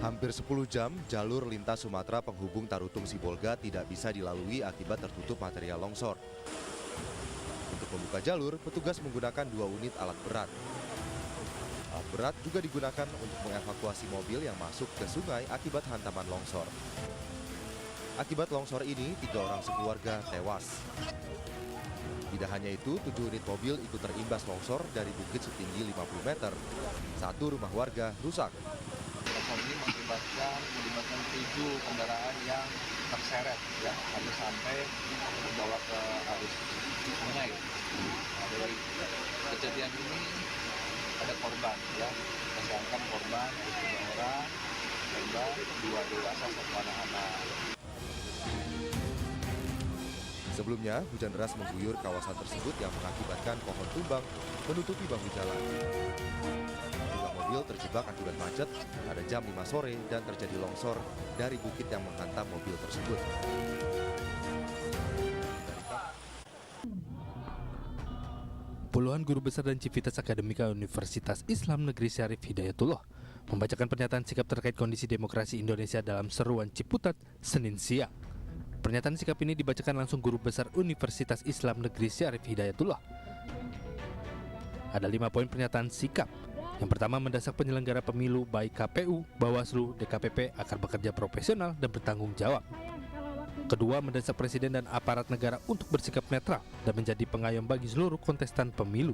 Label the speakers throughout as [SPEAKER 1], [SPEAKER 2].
[SPEAKER 1] Hampir 10 jam, jalur lintas Sumatera penghubung Tarutung Sibolga tidak bisa dilalui akibat tertutup material longsor. Untuk membuka jalur, petugas menggunakan 2 unit alat berat. Alat berat juga digunakan untuk mengevakuasi mobil yang masuk ke sungai akibat hantaman longsor. Akibat longsor ini, 3 orang sekeluarga tewas. Tidak hanya itu, 7 unit mobil ikut terimbas longsor dari bukit setinggi 50 meter. 1 rumah warga rusak.
[SPEAKER 2] Longsor ini melibatkan 7 kendaraan yang terseret, ya, sampai terbawa ke arus sungai. Dari kejadian ini ada korban, ya, kesehatan korban 3 orang, korban 2 dewasa 1 anak-anak.
[SPEAKER 1] Sebelumnya, hujan deras mengguyur kawasan tersebut yang mengakibatkan pohon tumbang menutupi bahu jalan. Sejumlah mobil terjebak akibat macet pada jam 5 sore dan terjadi longsor dari bukit yang menghantam mobil tersebut.
[SPEAKER 3] Puluhan guru besar dan Civitas Akademika Universitas Islam Negeri Syarif Hidayatullah membacakan pernyataan sikap terkait kondisi demokrasi Indonesia dalam seruan Ciputat, Senin siang. Pernyataan sikap ini dibacakan langsung Guru Besar Universitas Islam Negeri Syarif Hidayatullah. Ada 5 poin pernyataan sikap. Yang pertama, mendesak penyelenggara pemilu baik KPU, Bawaslu, DKPP agar bekerja profesional dan bertanggung jawab. Kedua, mendesak Presiden dan aparat negara untuk bersikap netral dan menjadi pengayom bagi seluruh kontestan pemilu.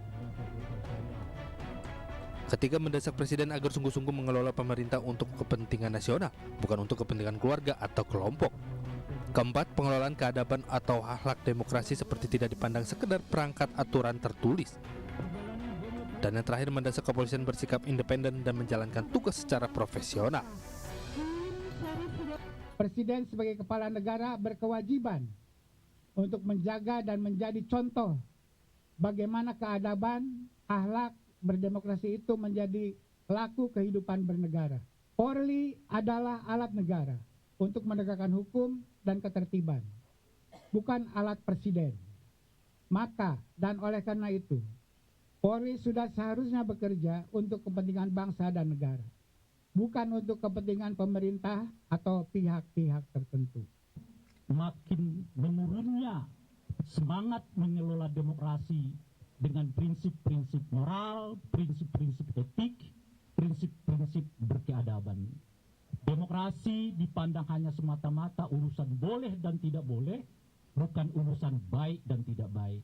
[SPEAKER 3] Ketiga, mendesak Presiden agar sungguh-sungguh mengelola pemerintah untuk kepentingan nasional, bukan untuk kepentingan keluarga atau kelompok. Keempat, pengelolaan keadaban atau akhlak demokrasi seperti tidak dipandang sekedar perangkat aturan tertulis. Dan yang terakhir, mendesak kepolisian bersikap independen dan menjalankan tugas secara profesional.
[SPEAKER 4] Presiden sebagai kepala negara berkewajiban untuk menjaga dan menjadi contoh bagaimana keadaban, akhlak, berdemokrasi itu menjadi laku kehidupan bernegara. Polri adalah alat negara untuk menegakkan hukum dan ketertiban, bukan alat presiden. Maka dan oleh karena itu, Polri sudah seharusnya bekerja untuk kepentingan bangsa dan negara, bukan untuk kepentingan pemerintah atau pihak-pihak tertentu.
[SPEAKER 5] Makin menurunnya semangat mengelola demokrasi dengan prinsip-prinsip moral, prinsip-prinsip etik, prinsip-prinsip berkeadaban. Demokrasi dipandang hanya semata-mata urusan boleh dan tidak boleh, bukan urusan baik dan tidak baik.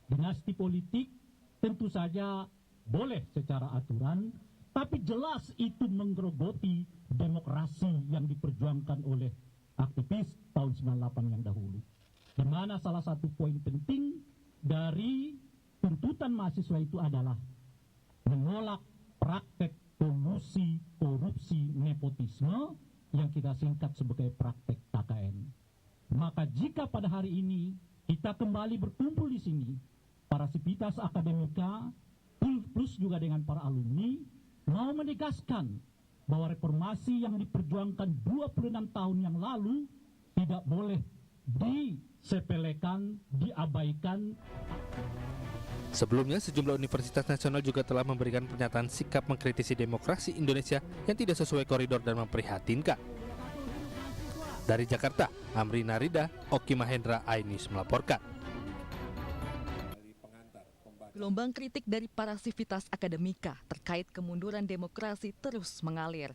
[SPEAKER 5] Dinasti politik tentu saja boleh secara aturan, tapi jelas itu menggerogoti demokrasi yang diperjuangkan oleh aktivis tahun 98 yang dahulu. Di mana salah satu poin penting dari tuntutan mahasiswa itu adalah menolak praktek kolusi, korupsi, nepotisme yang kita singkat sebagai praktek KKN. Maka jika pada hari ini kita kembali berkumpul di sini, para Civitas Akademika plus juga dengan para alumni mau menegaskan bahwa reformasi yang diperjuangkan 26 tahun yang lalu tidak boleh disepelekan, diabaikan.
[SPEAKER 3] Sebelumnya, sejumlah universitas nasional juga telah memberikan pernyataan sikap mengkritisi demokrasi Indonesia yang tidak sesuai koridor dan memprihatinkan. Dari Jakarta, Amri Narida, Oki Mahendra, iNews melaporkan.
[SPEAKER 6] Gelombang kritik dari para Civitas Akademika terkait kemunduran demokrasi terus mengalir.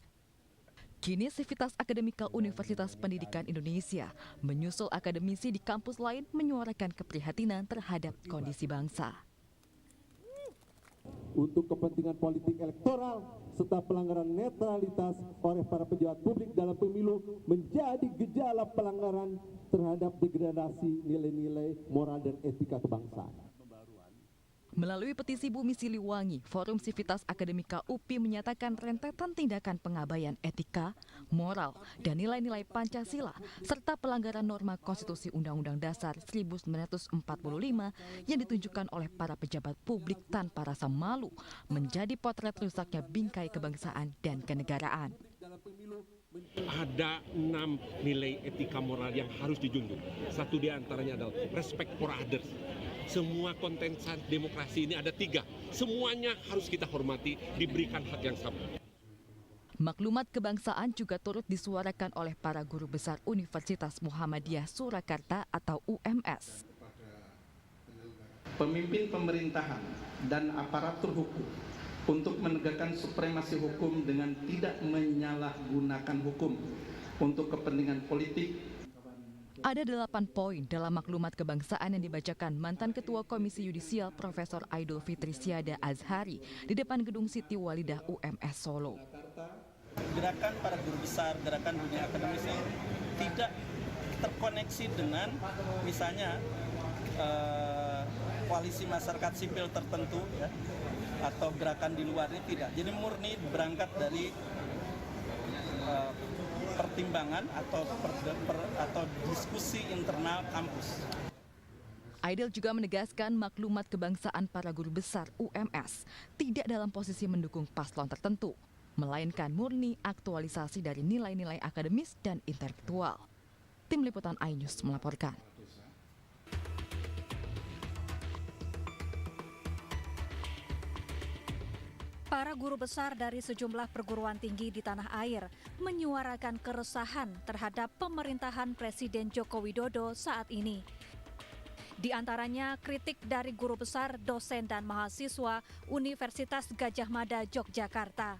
[SPEAKER 6] Kini Civitas Akademika Universitas Pendidikan Indonesia menyusul akademisi di kampus lain menyuarakan keprihatinan terhadap kondisi bangsa.
[SPEAKER 7] Untuk kepentingan politik elektoral serta pelanggaran netralitas oleh para pejabat publik dalam pemilu menjadi gejala pelanggaran terhadap degradasi nilai-nilai moral dan etika kebangsaan.
[SPEAKER 6] Melalui petisi Bumi Siliwangi, Forum Civitas Akademika UPI menyatakan rentetan tindakan pengabaian etika, moral, dan nilai-nilai Pancasila, serta pelanggaran norma konstitusi Undang-Undang Dasar 1945 yang ditunjukkan oleh para pejabat publik tanpa rasa malu, menjadi potret rusaknya bingkai kebangsaan dan kenegaraan.
[SPEAKER 8] Ada 6 nilai etika moral yang harus dijunjung. Satu di antaranya adalah respect for others. Semua kontestan demokrasi ini ada 3. Semuanya harus kita hormati, diberikan hak yang sama.
[SPEAKER 6] Maklumat kebangsaan juga turut disuarakan oleh para guru besar Universitas Muhammadiyah Surakarta atau UMS.
[SPEAKER 9] Pemimpin pemerintahan dan aparatur hukum untuk menegakkan supremasi hukum dengan tidak menyalahgunakan hukum untuk kepentingan politik.
[SPEAKER 6] Ada 8 poin dalam maklumat kebangsaan yang dibacakan mantan Ketua Komisi Yudisial Profesor Aidul Fitri Syada Azhari di depan Gedung Siti Walidah UMS Solo.
[SPEAKER 10] Gerakan para guru besar, gerakan dunia akademis yang tidak terkoneksi dengan misalnya koalisi masyarakat sipil tertentu ya, atau gerakan di luarnya tidak. Jadi murni berangkat dari pertimbangan atau diskusi internal kampus.
[SPEAKER 6] Aidil juga menegaskan maklumat kebangsaan para guru besar UMS tidak dalam posisi mendukung paslon tertentu, melainkan murni aktualisasi dari nilai-nilai akademis dan intelektual. Tim Liputan iNews melaporkan.
[SPEAKER 11] Para guru besar dari sejumlah perguruan tinggi di tanah air menyuarakan keresahan terhadap pemerintahan Presiden Joko Widodo saat ini. Di antaranya kritik dari guru besar, dosen dan mahasiswa Universitas Gadjah Mada Yogyakarta.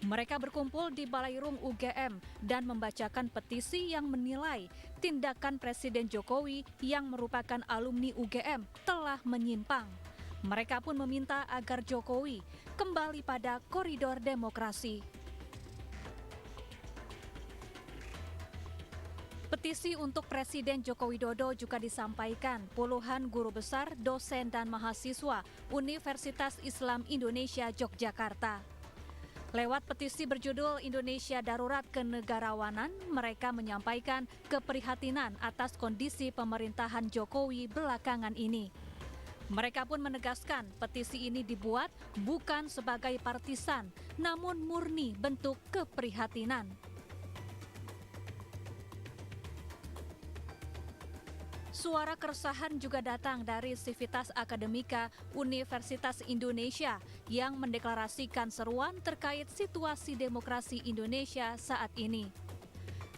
[SPEAKER 11] Mereka berkumpul di Balairung UGM dan membacakan petisi yang menilai tindakan Presiden Jokowi yang merupakan alumni UGM telah menyimpang. Mereka pun meminta agar Jokowi kembali pada koridor demokrasi. Petisi untuk Presiden Joko Widodo juga disampaikan puluhan guru besar, dosen dan mahasiswa Universitas Islam Indonesia Yogyakarta. Lewat petisi berjudul Indonesia Darurat Kenegarawanan, mereka menyampaikan keprihatinan atas kondisi pemerintahan Jokowi belakangan ini. Mereka pun menegaskan petisi ini dibuat bukan sebagai partisan, namun murni bentuk keprihatinan. Suara keresahan juga datang dari Sivitas Akademika Universitas Indonesia yang mendeklarasikan seruan terkait situasi demokrasi Indonesia saat ini.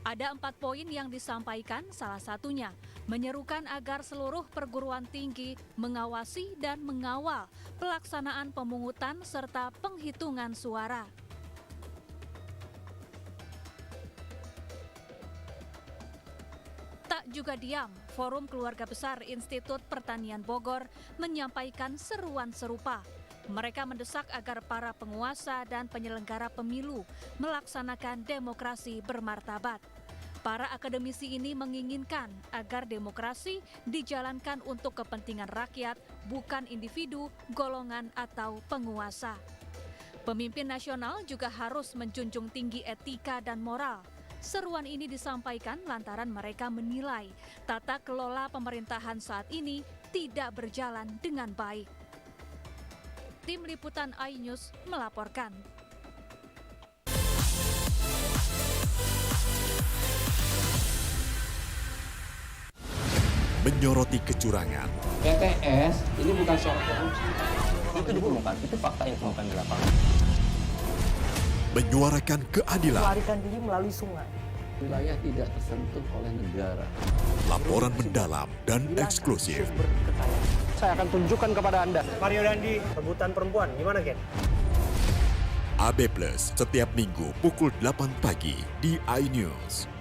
[SPEAKER 11] Ada 4 poin yang disampaikan, salah satunya menyerukan agar seluruh perguruan tinggi mengawasi dan mengawal pelaksanaan pemungutan serta penghitungan suara. Tak juga diam, Forum Keluarga Besar Institut Pertanian Bogor menyampaikan seruan serupa. Mereka mendesak agar para penguasa dan penyelenggara pemilu melaksanakan demokrasi bermartabat. Para akademisi ini menginginkan agar demokrasi dijalankan untuk kepentingan rakyat, bukan individu, golongan, atau penguasa. Pemimpin nasional juga harus menjunjung tinggi etika dan moral. Seruan ini disampaikan lantaran mereka menilai tata kelola pemerintahan saat ini tidak berjalan dengan baik. Tim Liputan iNews melaporkan.
[SPEAKER 12] Menyoroti kecurangan.
[SPEAKER 13] PTS ini bukan soal korupsi. Itu ditemukan, itu fakta yang ditemukan di lapangan.
[SPEAKER 12] Menyuarakan keadilan.
[SPEAKER 14] Melarikan diri melalui sungai.
[SPEAKER 13] Wilayah tidak tersentuh oleh negara.
[SPEAKER 12] Laporan mendalam dan eksklusif.
[SPEAKER 14] Saya akan tunjukkan kepada Anda. Mario Dandi, rebutan perempuan, gimana Ken?
[SPEAKER 12] AB Plus setiap minggu pukul 8 pagi di iNews.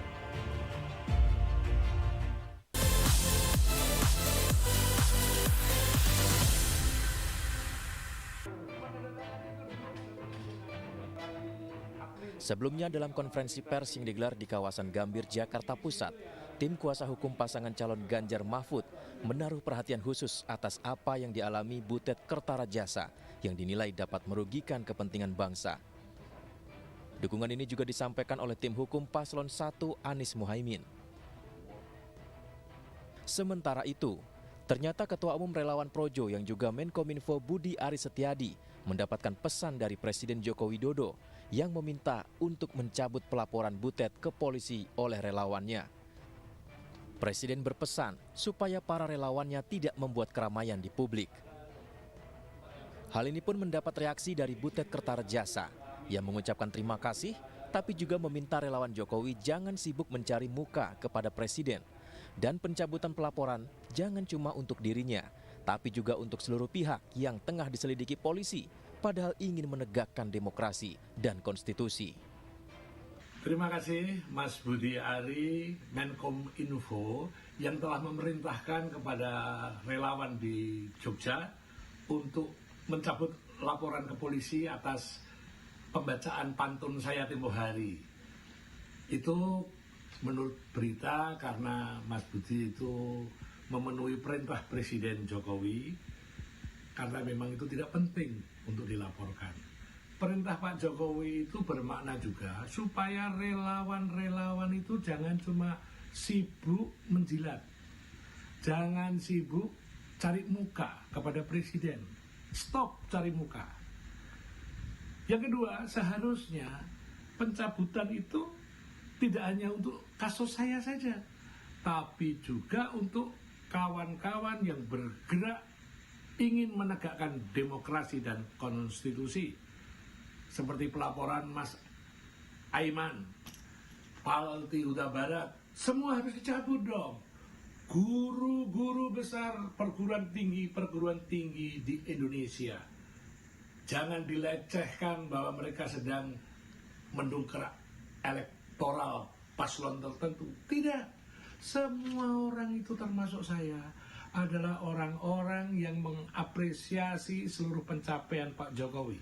[SPEAKER 15] Sebelumnya dalam konferensi pers yang digelar di kawasan Gambir, Jakarta Pusat, tim kuasa hukum pasangan calon Ganjar Mahfud menaruh perhatian khusus atas apa yang dialami Butet Kertarajasa yang dinilai dapat merugikan kepentingan bangsa. Dukungan ini juga disampaikan oleh tim hukum Paslon 1 Anies Muhaimin. Sementara itu, ternyata Ketua Umum Relawan Projo yang juga Menkominfo Budi Aris Setiadi mendapatkan pesan dari Presiden Joko Widodo yang meminta untuk mencabut pelaporan Butet ke polisi oleh relawannya. Presiden berpesan supaya para relawannya tidak membuat keramaian di publik. Hal ini pun mendapat reaksi dari Butet Kertarajasa Ia mengucapkan terima kasih, tapi juga meminta relawan Jokowi jangan sibuk mencari muka kepada Presiden. Dan pencabutan pelaporan jangan cuma untuk dirinya, tapi juga untuk seluruh pihak yang tengah diselidiki polisi, padahal ingin menegakkan demokrasi dan konstitusi.
[SPEAKER 16] Terima kasih Mas Budi Ari, Menkominfo, yang telah memerintahkan kepada relawan di Jogja untuk mencabut laporan ke polisi atas pembacaan pantun saya tempo hari. Itu menurut berita karena Mas Budi itu memenuhi perintah Presiden Jokowi, karena memang itu tidak penting untuk dilaporkan. Perintah Pak Jokowi itu bermakna juga supaya relawan-relawan itu jangan cuma sibuk menjilat, jangan sibuk cari muka kepada Presiden. Stop cari muka. Yang kedua, seharusnya pencabutan itu tidak hanya untuk kasus saya saja, tapi juga untuk kawan-kawan yang bergerak ingin menegakkan demokrasi dan konstitusi. Seperti pelaporan Mas Aiman, Palti Huta Barat, semua harus dicabut dong. Guru-guru besar perguruan tinggi di Indonesia, jangan dilecehkan bahwa mereka sedang mendongkrak elektoral paslon tertentu. Tidak, semua orang itu termasuk saya adalah orang-orang yang mengapresiasi seluruh pencapaian Pak Jokowi.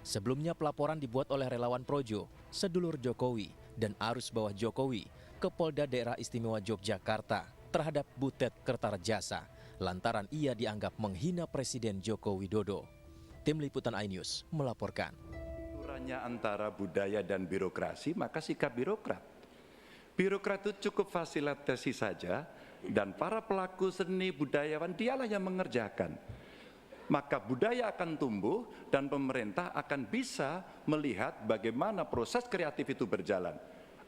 [SPEAKER 15] Sebelumnya pelaporan dibuat oleh relawan Projo, sedulur Jokowi, dan arus bawah Jokowi ke Polda Daerah Istimewa Yogyakarta terhadap Butet Kertarejasa lantaran ia dianggap menghina Presiden Joko Widodo. Tim Liputan iNews melaporkan.
[SPEAKER 17] Aturannya antara budaya dan birokrasi, maka sikap birokrat. Birokrat itu cukup fasilitasi saja, dan para pelaku seni budayawan dialah yang mengerjakan. Maka budaya akan tumbuh dan pemerintah akan bisa melihat bagaimana proses kreatif itu berjalan.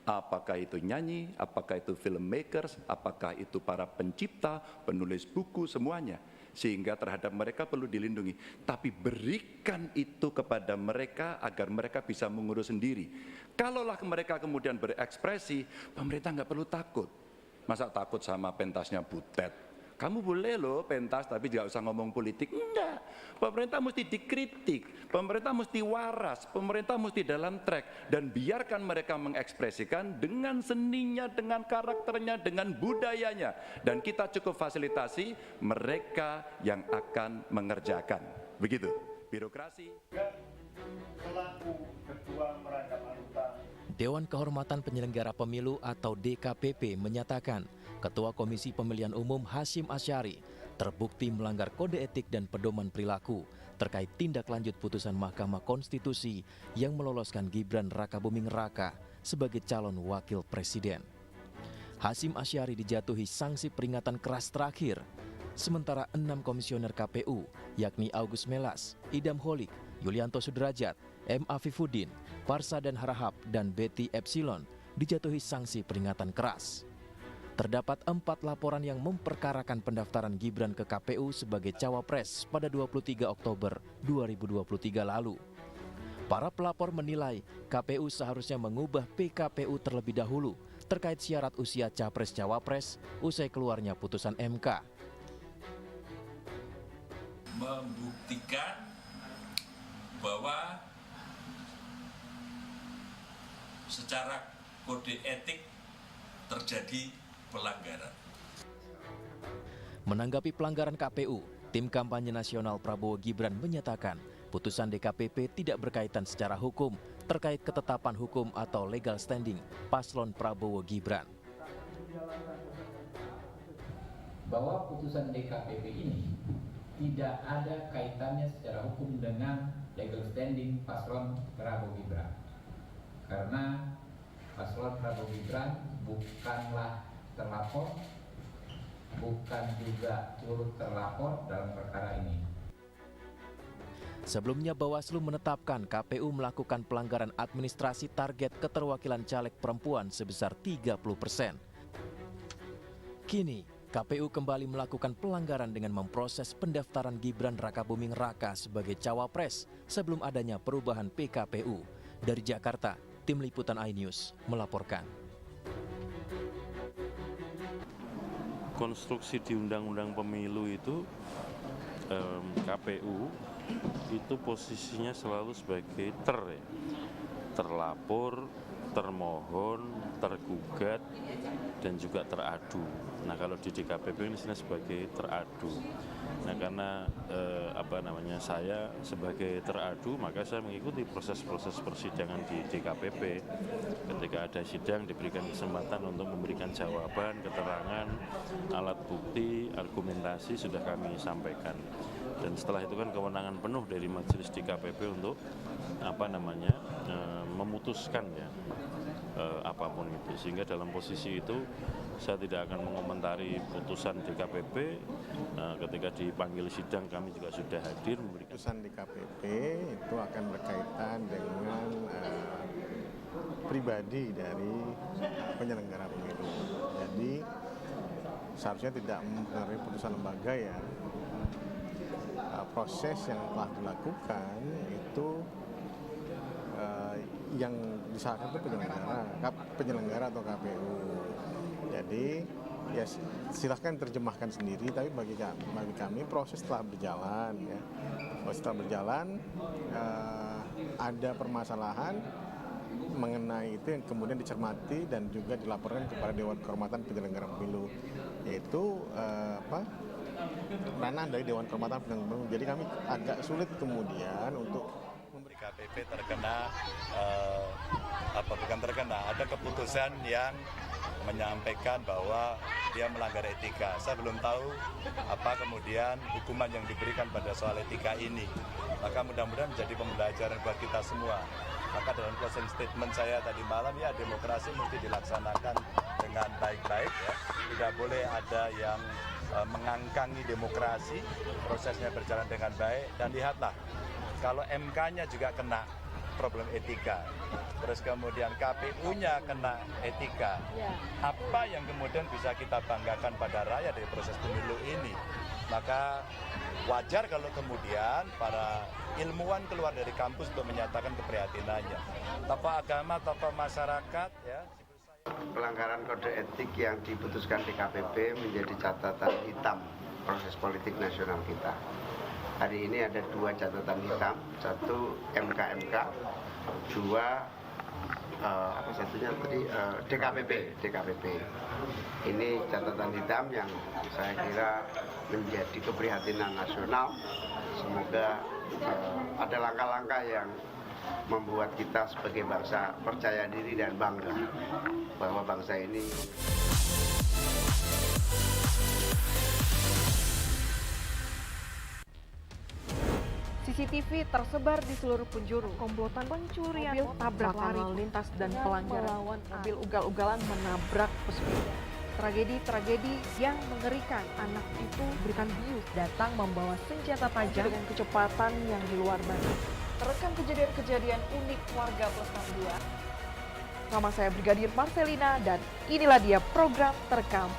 [SPEAKER 17] Apakah itu nyanyi, apakah itu filmmakers, apakah itu para pencipta, penulis buku, semuanya. Sehingga terhadap mereka perlu dilindungi. Tapi berikan itu kepada mereka agar mereka bisa mengurus sendiri. Kalaulah mereka kemudian berekspresi, pemerintah nggak perlu takut. Masa takut sama pentasnya Butet? Kamu boleh loh pentas tapi tidak usah ngomong politik. Enggak, pemerintah mesti dikritik, pemerintah mesti waras, pemerintah mesti dalam track. Dan biarkan mereka mengekspresikan dengan seninya, dengan karakternya, dengan budayanya. Dan kita cukup fasilitasi mereka yang akan mengerjakan. Begitu, birokrasi.
[SPEAKER 15] Dewan Kehormatan Penyelenggara Pemilu atau DKPP menyatakan Ketua Komisi Pemilihan Umum Hasyim Asyari terbukti melanggar kode etik dan pedoman perilaku terkait tindak lanjut putusan Mahkamah Konstitusi yang meloloskan Gibran Rakabuming Raka sebagai calon wakil presiden. Hasyim Asyari dijatuhi sanksi peringatan keras terakhir, sementara 6 komisioner KPU yakni Agus Melas, Idam Holik, Yulianto Sudrajat, M. Afifuddin, Parsadan Harahap, dan Betty Epsilon dijatuhi sanksi peringatan keras. Terdapat 4 laporan yang memperkarakan pendaftaran Gibran ke KPU sebagai cawapres pada 23 Oktober 2023 lalu. Para pelapor menilai KPU seharusnya mengubah PKPU terlebih dahulu terkait syarat usia capres-cawapres usai keluarnya putusan MK.
[SPEAKER 18] Membuktikan bahwa secara kode etik terjadi pelanggaran.
[SPEAKER 15] Menanggapi pelanggaran KPU, tim kampanye nasional Prabowo Gibran menyatakan putusan DKPP tidak berkaitan secara hukum terkait ketetapan hukum atau legal standing paslon Prabowo Gibran.
[SPEAKER 19] Bahwa putusan DKPP ini tidak ada kaitannya secara hukum dengan legal standing paslon Prabowo Gibran. Karena paslon Prabowo Gibran bukanlah terlapor, bukan juga turut terlapor dalam perkara ini.
[SPEAKER 15] Sebelumnya Bawaslu menetapkan KPU melakukan pelanggaran administrasi target keterwakilan caleg perempuan sebesar 30%. Kini, KPU kembali melakukan pelanggaran dengan memproses pendaftaran Gibran Rakabuming Raka sebagai cawapres sebelum adanya perubahan PKPU. Dari Jakarta, Tim Liputan iNews melaporkan.
[SPEAKER 20] Konstruksi di Undang-Undang Pemilu itu KPU itu posisinya selalu sebagai terlapor, termohon, tergugat, dan juga teradu. Nah, kalau di DKPP ini sebagai teradu. Nah, karena saya sebagai teradu, maka saya mengikuti proses-proses persidangan di DKPP. Ketika ada sidang diberikan kesempatan untuk memberikan jawaban, keterangan, alat bukti, argumentasi sudah kami sampaikan. Dan setelah itu kan kewenangan penuh dari majelis DKPP untuk memutuskan apapun itu. Sehingga dalam posisi itu saya tidak akan mengomentari putusan DKPP. Ketika dipanggil sidang kami juga sudah hadir memberikan.
[SPEAKER 21] Putusan DKPP itu akan berkaitan dengan pribadi dari penyelenggara pemilu. Jadi seharusnya tidak mempengaruhi putusan lembaga ya. Proses yang telah dilakukan itu yang disalahkan itu penyelenggara atau KPU. Jadi ya silahkan terjemahkan sendiri, tapi bagi kami proses telah berjalan ya. Proses telah berjalan, ada permasalahan mengenai itu yang kemudian dicermati dan juga dilaporkan kepada Dewan Kehormatan Penyelenggara Pemilu, yaitu ranah dari Dewan Kehormatan Penyelenggara Pemilu. Jadi kami agak sulit kemudian untuk
[SPEAKER 22] KPP terkena ada keputusan yang menyampaikan bahwa dia melanggar etika. Saya belum tahu apa kemudian hukuman yang diberikan pada soal etika ini. Maka mudah-mudahan menjadi pembelajaran buat kita semua. Maka dalam closing statement saya tadi malam, ya demokrasi mesti dilaksanakan dengan baik-baik ya. Tidak boleh ada yang mengangkangi demokrasi, prosesnya berjalan dengan baik. Dan lihatlah, kalau MK-nya juga kena problem etika, terus kemudian KPU-nya kena etika, apa yang kemudian bisa kita banggakan pada rakyat dari proses pemilu ini? Maka wajar kalau kemudian para ilmuwan keluar dari kampus untuk menyatakan keprihatinannya. Tokoh agama, tokoh masyarakat, ya.
[SPEAKER 23] Pelanggaran kode etik yang diputuskan di KPP menjadi catatan hitam proses politik nasional kita. Hari ini ada dua catatan hitam, satu MK, dua DKPP. Ini catatan hitam yang saya kira menjadi keprihatinan nasional. Semoga ada langkah-langkah yang membuat kita sebagai bangsa percaya diri dan bangga bahwa bangsa ini.
[SPEAKER 24] CCTV tersebar di seluruh penjuru. Komplotan pencurian mobil, tabrak lalu lintas dan pelanggaran mobil ugal-ugalan menabrak pesepeda. Tragedi-tragedi yang mengerikan. Anak itu berikan bius datang membawa senjata tajam dengan kecepatan yang di luar batas. Terekam kejadian-kejadian unik warga Plus 62. Nama saya Brigadir Marcelina dan inilah dia program Terekam.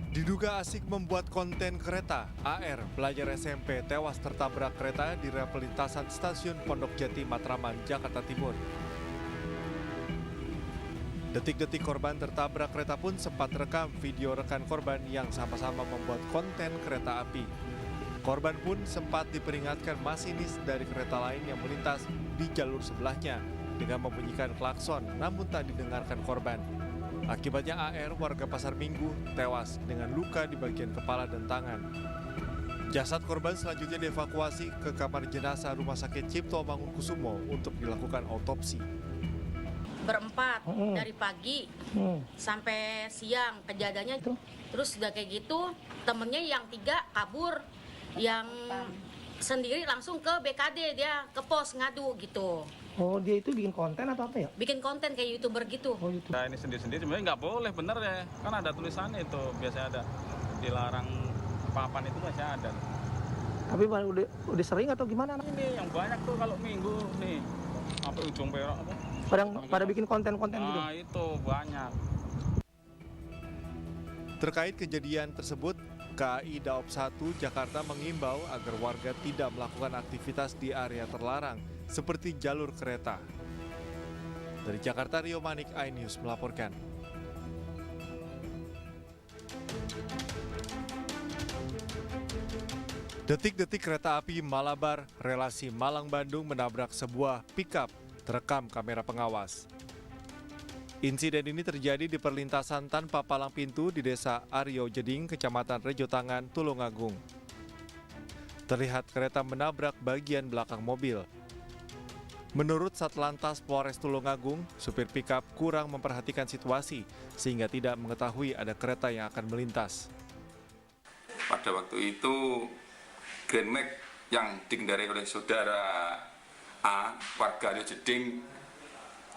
[SPEAKER 25] Diduga asik membuat konten kereta, AR, pelajar SMP tewas tertabrak kereta di rel perlintasan stasiun Pondok Jati, Matraman, Jakarta Timur. Detik-detik korban tertabrak kereta pun sempat rekam video rekan korban yang sama-sama membuat konten kereta api. Korban pun sempat diperingatkan masinis dari kereta lain yang melintas di jalur sebelahnya dengan membunyikan klakson, namun tak didengarkan korban. Akibatnya AR, warga Pasar Minggu, tewas dengan luka di bagian kepala dan tangan. Jasad korban selanjutnya dievakuasi ke kamar jenazah Rumah Sakit Cipto Mangunkusumo untuk dilakukan autopsi.
[SPEAKER 26] Berempat dari pagi sampai siang kejadiannya. Terus udah kayak gitu, temennya yang 3 kabur, yang sendiri langsung ke BKD, dia ke pos ngadu gitu.
[SPEAKER 14] Oh, dia itu bikin konten atau apa ya?
[SPEAKER 26] Bikin konten kayak YouTuber gitu.
[SPEAKER 14] Oh, YouTube.
[SPEAKER 27] Nah, ini sendiri-sendiri sebenarnya nggak boleh, bener ya. Kan ada tulisannya itu, biasanya ada dilarang papan itu biasanya ada.
[SPEAKER 14] Tapi udah sering atau gimana?
[SPEAKER 27] Ini yang banyak tuh kalau minggu nih, sampai ujung Perak.
[SPEAKER 14] Pada bikin konten-konten gitu?
[SPEAKER 27] Nah itu banyak.
[SPEAKER 25] Terkait kejadian tersebut, KAI Daop 1 Jakarta mengimbau agar warga tidak melakukan aktivitas di area terlarang seperti jalur kereta. Dari Jakarta, Rio Manik, iNews melaporkan. Detik-detik kereta api Malabar relasi Malang-Bandung menabrak sebuah pickup terekam kamera pengawas. Insiden ini terjadi di perlintasan tanpa palang pintu di Desa Aryo Jeding, Kecamatan Rejotangan, Tulungagung. Terlihat kereta menabrak bagian belakang mobil. Menurut Satlantas Polres Tulungagung, supir pickup kurang memperhatikan situasi sehingga tidak mengetahui ada kereta yang akan melintas.
[SPEAKER 1] Pada waktu itu, Grand Max yang dikendarai oleh saudara A, warga Aryo Jeding,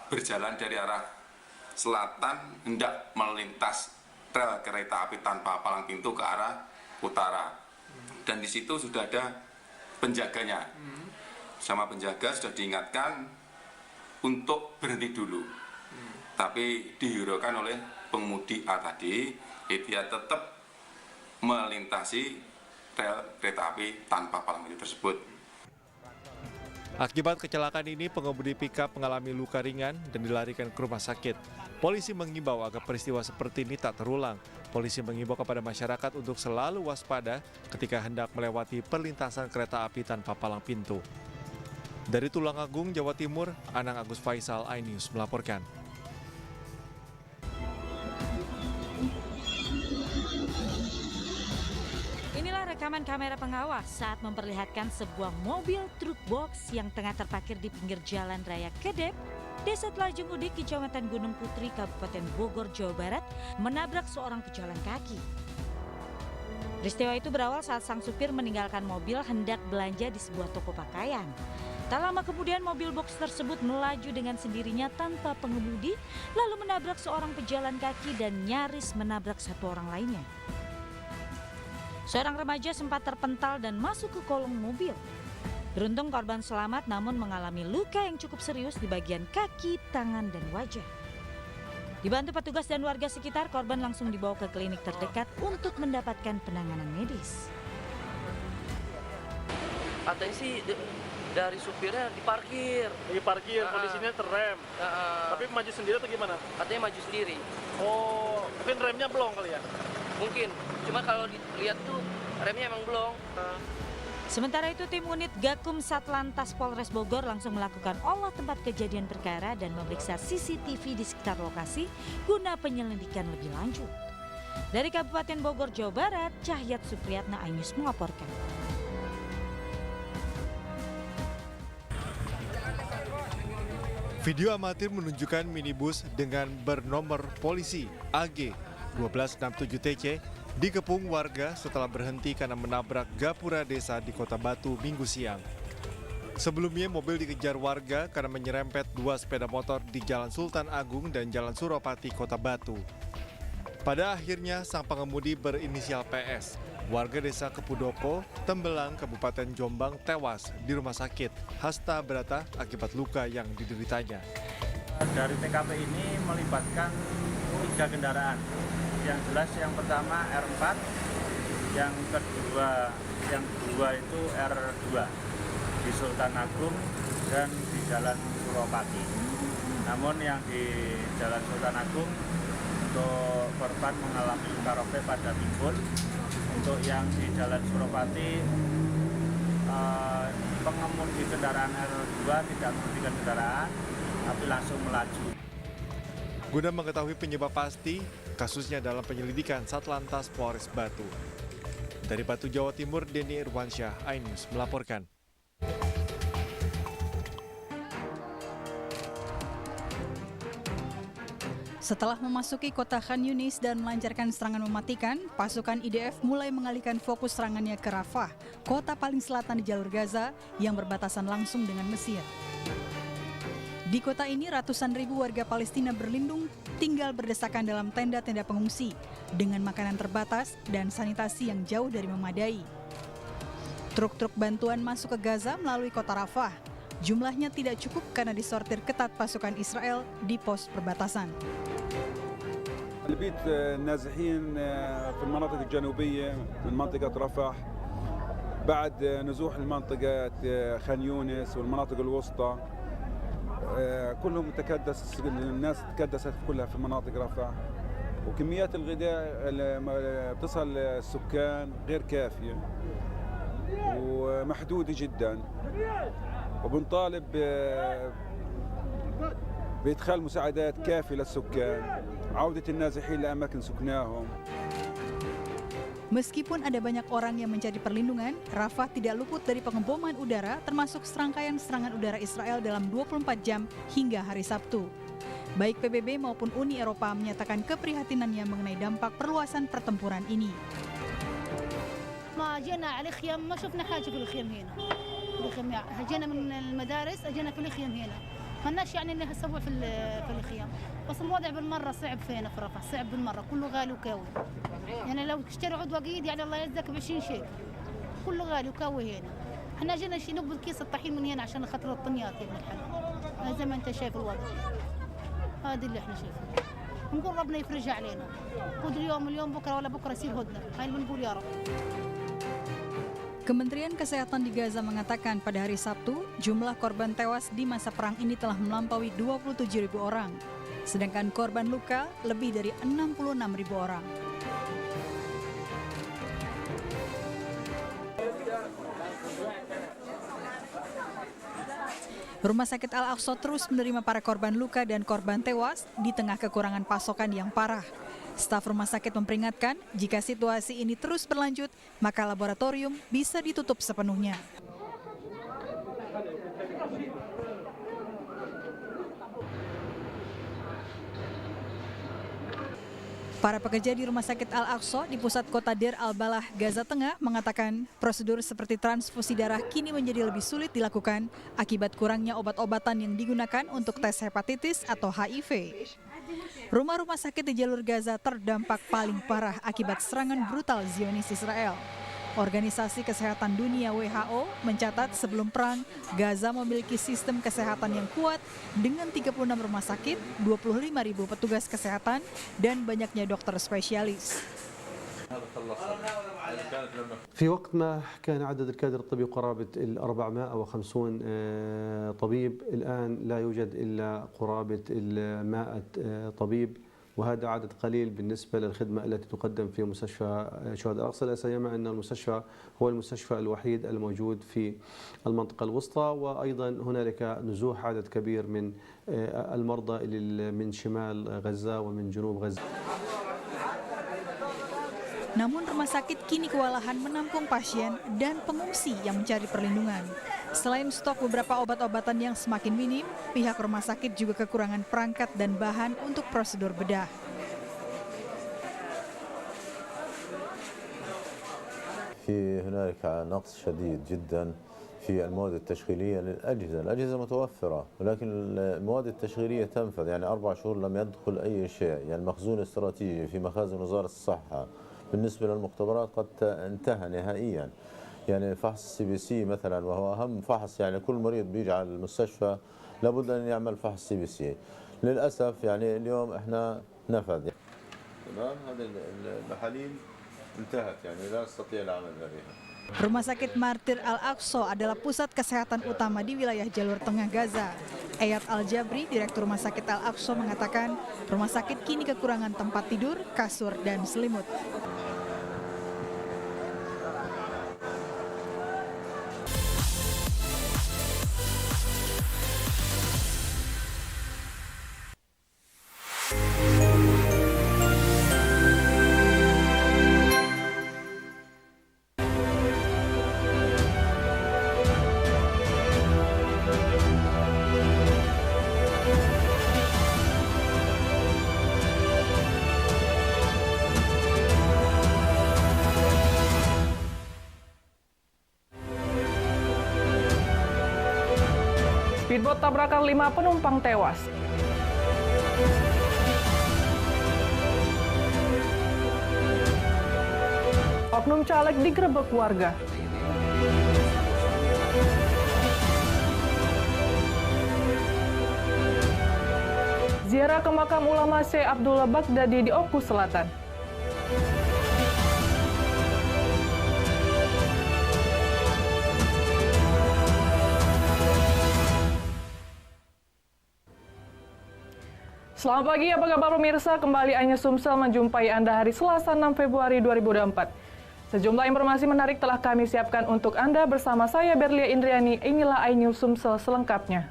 [SPEAKER 1] berjalan dari arah selatan hendak melintas rel kereta api tanpa palang pintu ke arah utara. Dan di situ sudah ada penjaganya. Sama penjaga sudah diingatkan untuk berhenti dulu. Tapi dihiraukan oleh pengemudi A tadi, dia tetap melintasi rel kereta api tanpa palang pintu tersebut.
[SPEAKER 25] Akibat kecelakaan ini, pengemudi pickup mengalami luka ringan dan dilarikan ke rumah sakit. Polisi mengimbau agar peristiwa seperti ini tak terulang. Polisi mengimbau kepada masyarakat untuk selalu waspada ketika hendak melewati perlintasan kereta api tanpa palang pintu. Dari Tulungagung, Jawa Timur, Anang Agus Faisal, iNews melaporkan.
[SPEAKER 11] Inilah rekaman kamera pengawas saat memperlihatkan sebuah mobil truk box yang tengah terparkir di pinggir Jalan Raya Kedep, Desa Telajung Udik, Kecamatan Gunung Putri, Kabupaten Bogor, Jawa Barat, menabrak seorang pejalan kaki. Peristiwa itu berawal saat sang supir meninggalkan mobil hendak belanja di sebuah toko pakaian. Tak lama kemudian mobil box tersebut melaju dengan sendirinya tanpa pengemudi, lalu menabrak seorang pejalan kaki dan nyaris menabrak satu orang lainnya. Seorang remaja sempat terpental dan masuk ke kolong mobil. Beruntung korban selamat namun mengalami luka yang cukup serius di bagian kaki, tangan, dan wajah. Dibantu petugas dan warga sekitar, korban langsung dibawa ke klinik terdekat untuk mendapatkan penanganan medis.
[SPEAKER 2] Katanya sih dari supirnya diparkir.
[SPEAKER 14] Kondisinya terrem. Tapi maju sendiri atau gimana?
[SPEAKER 2] Katanya maju sendiri.
[SPEAKER 14] Oh, mungkin remnya belum kali ya?
[SPEAKER 2] Mungkin, cuma kalau dilihat tuh remnya emang belum.
[SPEAKER 11] Sementara itu, tim unit Gakum Satlantas Polres Bogor langsung melakukan olah tempat kejadian perkara dan memeriksa CCTV di sekitar lokasi guna penyelidikan lebih lanjut. Dari Kabupaten Bogor, Jawa Barat, Cahyat Supriyatna, iNews melaporkan.
[SPEAKER 25] Video amatir menunjukkan minibus dengan bernomor polisi AG 1267TC dikepung warga setelah berhenti karena menabrak gapura desa di Kota Batu Minggu siang. Sebelumnya mobil dikejar warga karena menyerempet dua sepeda motor di Jalan Sultan Agung dan Jalan Suropati, Kota Batu. Pada akhirnya sang pengemudi berinisial PS, warga desa Kepudoko, Tembelang, Kabupaten Jombang tewas di rumah sakit Hasta Brata akibat luka yang dideritanya.
[SPEAKER 3] Dari TKP ini melibatkan 3 kendaraan. Yang jelas yang pertama R4, yang kedua itu R2 di Sultan Agung dan di Jalan Suropati. Namun yang di Jalan Sultan Agung untuk korban mengalami luka robek pada pinggul. Untuk yang di Jalan Suropati, pengemudi kendaraan R2 tidak menghentikan kendaraan, tapi langsung melaju.
[SPEAKER 25] Guna mengetahui penyebab pasti, kasusnya dalam penyelidikan Satlantas Polres Batu. Dari Batu, Jawa Timur, Denny Irwansyah, iNews melaporkan.
[SPEAKER 4] Setelah memasuki kota Khan Yunis dan melancarkan serangan mematikan, pasukan IDF mulai mengalihkan fokus serangannya ke Rafah, kota paling selatan di jalur Gaza yang berbatasan langsung dengan Mesir. Di kota ini ratusan ribu warga Palestina berlindung tinggal berdesakan dalam tenda-tenda pengungsi dengan makanan terbatas dan sanitasi yang jauh dari memadai. Truk-truk bantuan masuk ke Gaza melalui kota Rafah. Jumlahnya tidak cukup karena disortir ketat pasukan Israel di pos perbatasan.
[SPEAKER 5] البيت النازحين في المناطق الجنوبية من منطقة رفح بعد نزوح المنطقة خان يونس والمناطق الوسطى كلهم تكدس الناس تكدست كلها في مناطق رفح وكميات الغذاء اللي بتصل السكان غير كافية ومحدودة جدا وبنطالب بإدخال مساعدات كافية للسكان عودة النازحين لأماكن سكناهم.
[SPEAKER 4] Meskipun ada banyak orang yang mencari perlindungan, Rafah tidak luput dari pengeboman udara termasuk serangkaian serangan udara Israel dalam 24 jam hingga hari Sabtu. Baik PBB maupun Uni Eropa menyatakan keprihatinannya mengenai dampak perluasan pertempuran ini.
[SPEAKER 6] ما جينا على الخيام ما شفنا حاجة في الخيام هنا. جينا من المدارس أجينا في الخيام هنا. ما لناش يعني اللي هسوي في الخيام. بس الوضع بالمرة صعب فينا في رفح، صعب بالمرة، كله غالي وكاوي. يعني لو تشتري عضو جديد يعني الله يجزاك ب20 شيء. كله غالي وكاوي هنا. احنا جينا نقبل كيس الطحين من هنا عشان خاطر الطنيات يا ابن الحلال. زي ما انت شايف الوضع. هذا اللي احنا شايفينه. نقول ربنا يفرجها علينا. خذ اليوم بكره ولا بكره يصير هدنه. هاي اللي بنقول يا رب.
[SPEAKER 4] Kementerian Kesehatan di Gaza mengatakan pada hari Sabtu, jumlah korban tewas di masa perang ini telah melampaui 27.000 orang, sedangkan korban luka lebih dari 66.000 orang. Rumah sakit Al-Aqsa terus menerima para korban luka dan korban tewas di tengah kekurangan pasokan yang parah. Staf rumah sakit memperingatkan, jika situasi ini terus berlanjut, maka laboratorium bisa ditutup sepenuhnya. Para pekerja di Rumah Sakit Al-Aqsa di pusat kota Deir al-Balah, Gaza Tengah mengatakan prosedur seperti transfusi darah kini menjadi lebih sulit dilakukan akibat kurangnya obat-obatan yang digunakan untuk tes hepatitis atau HIV. Rumah-rumah sakit di jalur Gaza terdampak paling parah akibat serangan brutal Zionis Israel. Organisasi Kesehatan Dunia WHO mencatat sebelum perang, Gaza memiliki sistem kesehatan yang kuat dengan 36 rumah sakit, 25.000 petugas kesehatan, dan banyaknya dokter spesialis.
[SPEAKER 7] في وقت ما كان عدد الكادر الطبي قرابة 450 طبيب، الآن لا يوجد إلا قرابة 100 طبيب، وهذا عدد قليل بالنسبة للخدمة التي تقدم في مستشفى شهداء الأقصى، لا سيما أن المستشفى هو المستشفى الوحيد الموجود في المنطقة الوسطى، وأيضا هنالك نزوح عدد كبير من المرضى من شمال غزة ومن جنوب غزة.
[SPEAKER 4] Namun rumah sakit kini kewalahan menampung pasien dan pengungsi yang mencari perlindungan. Selain stok beberapa obat-obatan yang semakin minim, pihak rumah sakit juga kekurangan perangkat dan bahan untuk prosedur bedah.
[SPEAKER 8] هنالك نقص شديد جدا في المواد التشغيلية للأجهزة، الأجهزة متوفرة ولكن المواد التشغيلية تنفذ، يعني 4 شهور لم يدخل أي شيء، يعني مخزون استراتيجي في مخازن وزارة الصحة بالنسبة للمختبرات قد انتهى نهائيا. يعني فحص CBC مثلا وهو أهم فحص، يعني كل مريض بيجي على المستشفى لابد أن يعمل فحص CBC. للأسف يعني اليوم احنا نفذ. تمام، هذه المحاليل انتهت، يعني لا نستطيع العمل بها.
[SPEAKER 4] Rumah Sakit Martir Al-Aqsa adalah pusat kesehatan utama di wilayah jalur tengah Gaza. Ayat Al-Jabri, Direktur Rumah Sakit Al-Aqsa mengatakan, rumah sakit kini kekurangan tempat tidur, kasur, dan selimut.
[SPEAKER 24] Speedboat tabrakan 5 penumpang tewas. Oknum caleg digerebek warga.
[SPEAKER 9] Ziarah ke makam ulama Syekh Abdullah Baghdadi di Oku Selatan. Selamat pagi, apa kabar pemirsa? Kembali Ainews Sumsel menjumpai Anda hari Selasa 6 Februari 2024. Sejumlah informasi menarik telah kami siapkan untuk Anda bersama saya Berlia Indriani. Inilah Ainews Sumsel selengkapnya.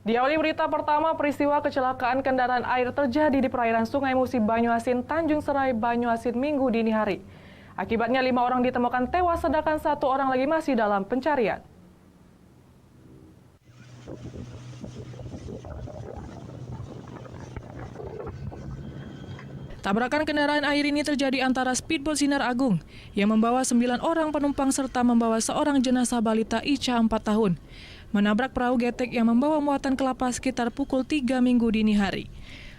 [SPEAKER 9] Diawali berita pertama, peristiwa kecelakaan kendaraan air terjadi di perairan Sungai Musi Banyuasin, Tanjung Serai, Banyuasin Minggu dini hari. Akibatnya 5 orang ditemukan tewas, sedangkan 1 orang lagi masih dalam pencarian. Tabrakan kendaraan air ini terjadi antara speedboat Sinar Agung yang membawa 9 orang penumpang serta membawa seorang jenazah balita Ica 4 tahun. Menabrak perahu getek yang membawa muatan kelapa sekitar pukul 3 Minggu dini hari.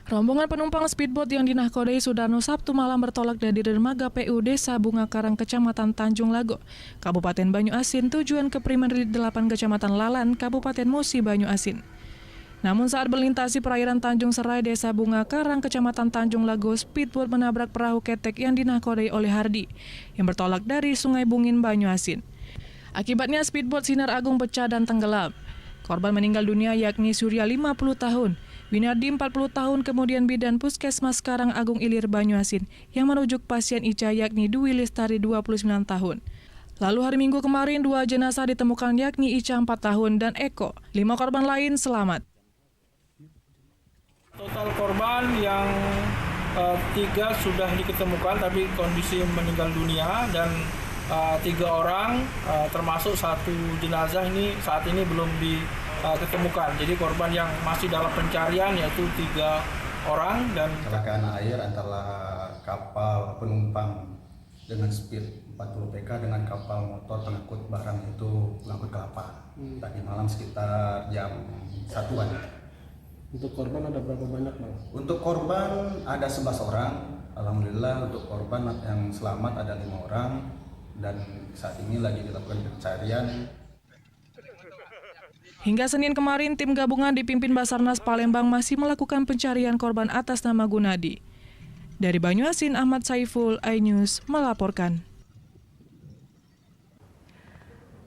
[SPEAKER 9] Rombongan penumpang speedboat yang dinahkodai Sudarno Sabtu malam bertolak dari dermaga PU Desa Bunga Karang, Kecamatan Tanjung Lago, Kabupaten Banyuasin, tujuan ke Primer 8 Kecamatan Lalan, Kabupaten Musi Banyuasin. Namun saat melintasi perairan Tanjung Serai, Desa Bunga Karang, Kecamatan Tanjung Lago, speedboat menabrak perahu ketek yang dinahkodai oleh Hardi, yang bertolak dari Sungai Bungin, Banyuasin. Akibatnya speedboat Sinar Agung pecah dan tenggelam. Korban meninggal dunia yakni Surya 50 tahun, Winardi 40 tahun, kemudian bidan Puskesmas Karang Agung Ilir Banyuasin yang merujuk pasien Ica yakni Dwi Lestari 29 tahun. Lalu hari Minggu kemarin 2 jenazah ditemukan yakni Ica 4 tahun dan Eko. 5 korban lain selamat.
[SPEAKER 10] Total korban yang 3 sudah diketemukan tapi kondisi meninggal dunia dan 3 orang termasuk 1 jenazah ini saat ini belum diketemukan. Jadi korban yang masih dalam pencarian yaitu 3 orang dan
[SPEAKER 12] kecelakaan air antara kapal penumpang dengan speed 40 PK dengan kapal motor pengangkut barang itu pengangkut kelapa. Tadi malam sekitar jam 1-an.
[SPEAKER 13] Untuk korban ada berapa banyak, Bang?
[SPEAKER 12] Untuk korban ada 11 orang. Alhamdulillah untuk korban yang selamat ada 5 orang. Dan saat ini lagi dilakukan pencarian.
[SPEAKER 9] Hingga Senin kemarin, tim gabungan dipimpin Basarnas Palembang masih melakukan pencarian korban atas nama Gunadi. Dari Banyuasin, Ahmad Saiful, Ainews melaporkan.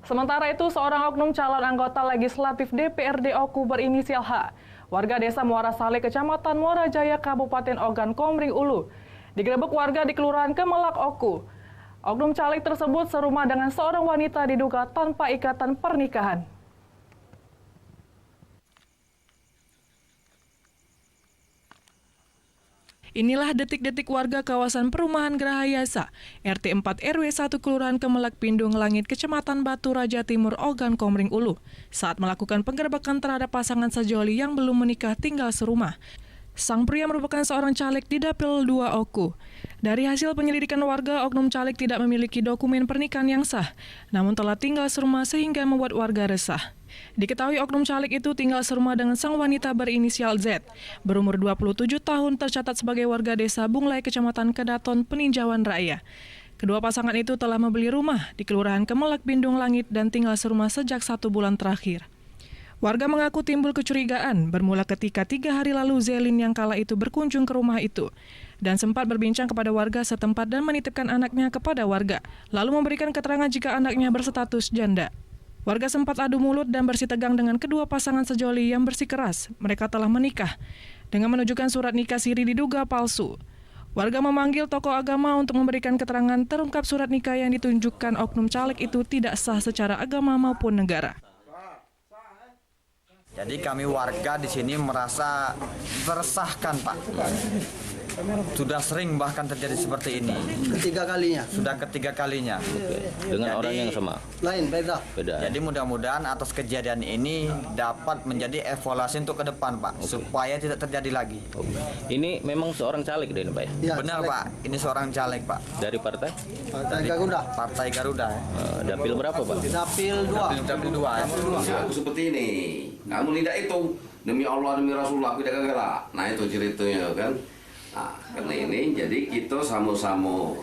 [SPEAKER 9] Sementara itu, seorang oknum calon anggota legislatif DPRD Oku berinisial H, warga desa Muara Saleh, Kecamatan Muara Jaya, Kabupaten Ogan Komering Ulu, digerebek warga di Kelurahan Kemelak, Oku. Oknum caleg tersebut serumah dengan seorang wanita diduga tanpa ikatan pernikahan. Inilah detik-detik warga kawasan perumahan Grahayasa, RT 4 RW 1 Kelurahan Kemelak Pindung Langit, Kecamatan Batu Raja Timur, Ogan Komering Ulu, saat melakukan penggerebekan terhadap pasangan sejoli yang belum menikah tinggal serumah. Sang pria merupakan seorang caleg di Dapil 2 Oku. Dari hasil penyelidikan warga, oknum caleg tidak memiliki dokumen pernikahan yang sah, namun telah tinggal serumah sehingga membuat warga resah. Diketahui oknum caleg itu tinggal serumah dengan sang wanita berinisial Z, berumur 27 tahun, tercatat sebagai warga desa Bunglai, Kecamatan Kedaton, Peninjauan Raya. Kedua pasangan itu telah membeli rumah di Kelurahan Kemelak Bindung Langit dan tinggal serumah sejak 1 bulan terakhir. Warga mengaku timbul kecurigaan bermula ketika 3 hari lalu Zelin yang kala itu berkunjung ke rumah itu dan sempat berbincang kepada warga setempat dan menitipkan anaknya kepada warga, lalu memberikan keterangan jika anaknya berstatus janda. Warga sempat adu mulut dan bersitegang dengan kedua pasangan sejoli yang bersikeras mereka telah menikah dengan menunjukkan surat nikah siri diduga palsu. Warga memanggil tokoh agama untuk memberikan keterangan terungkap surat nikah yang ditunjukkan oknum caleg itu tidak sah secara agama maupun negara.
[SPEAKER 16] Jadi kami warga di sini merasa teresahkan, Pak. Sudah sering bahkan terjadi seperti ini.
[SPEAKER 17] Ketiga kalinya?
[SPEAKER 16] Sudah ketiga kalinya.
[SPEAKER 17] Dengan orang yang sama? Lain, beda.
[SPEAKER 16] Jadi mudah-mudahan atas kejadian ini dapat menjadi evaluasi untuk ke depan, Pak. Supaya tidak terjadi lagi.
[SPEAKER 17] Ini memang seorang caleg deh, Pak?
[SPEAKER 16] Ya, benar, caleg. Pak. Ini seorang caleg, Pak.
[SPEAKER 17] Dari partai?
[SPEAKER 16] Partai Garuda. Partai Garuda.
[SPEAKER 17] Dapil berapa, Pak?
[SPEAKER 16] Dapil 2. Dapil 2.
[SPEAKER 18] Aku seperti ini. Kamu tidak itu. Demi Allah, demi Rasulullah, tidak gagal. Nah, itu ceritanya kan. Nah, karena ini jadi kita sama-sama